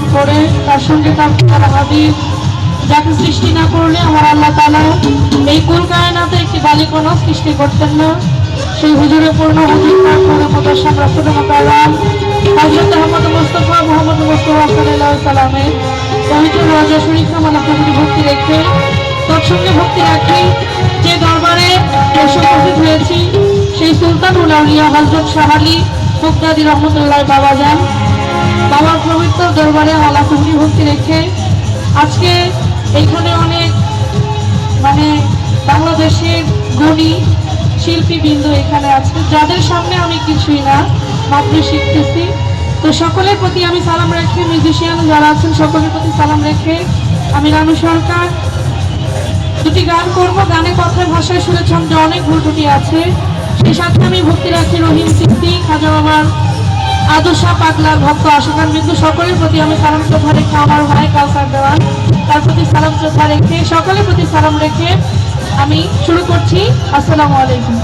প্রেরণ করে তার সঙ্গে তার হাবিব যাকে সৃষ্টি না করলে আমার আল্লাহ তাআলা এই কুল কায়নাতে একটি বালিকণা সৃষ্টি করতেন না। সেই হুজুরের পূর্ণ হুজুর মুতাশাম রাসূল মুকাররম হযরত মুহাম্মদ মুস্তাফা সাল্লাল্লাহু আলাইহি সাল্লামের পবিত্র রওজা শরীফ নামাকে ভক্তি রেখে তৎসঙ্গে ভক্তি রাখি যে দরবারে এসে উপস্থিত হয়েছি সেই সুলতানুল আউলিয়া হযরত শাহ আলী মুক্তাদি রহমতুল্লাহ বাবা যান বাবার পবিত্র দরবারে আলাদা ভক্তি রেখে আজকে এইখানে অনেক বাংলাদেশের গুণী শিল্পীবৃন্দ এখানে আছে যাদের সামনে আমি কিছুই না মাত্র শিখতেছি। তো সকলের প্রতি আমি সালাম রেখে মিউজিশিয়ান যারা আছেন সকলের প্রতি সালাম রেখে আমি রানু সরকার দুটি গান করবো। গানে কথায় ভাষায় সুরে ছন্দে অনেক ভুল ত্রুটি আছে। সেই সাথে আমি ভক্তি রাখি রহিম সিদ্দিক খাজা বাবার আদর্শা পাগলার ভক্ত আশিকান বিন্দু সকলের প্রতি আমি সালাম শ্রদ্ধা রেখে আমার ভাই কাউসার দেওয়ান তার প্রতি সালাম শ্রদ্ধা রেখে সকলের প্রতি সালাম রেখে আমি শুরু করছি। আসসালামু আলাইকুম।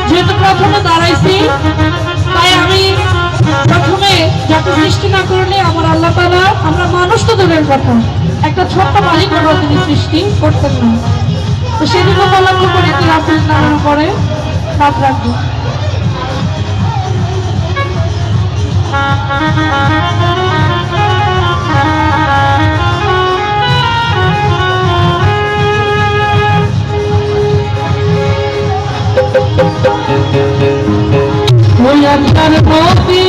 যেহেতু প্রথমে দাঁড়াইছি তাই আমি প্রথমে যাকে সৃষ্টি না করলে আমার আল্লাহ তাআলা আমরা মানুষ তো দূরের কথা একটা ছোট্ট বালিকাও তিনি সৃষ্টি করতেন না। তো সেদিন উপলক্ষ করে একটি রাসূল নামের উপরে হাত রাখবো। ওই আল্লাহর নবী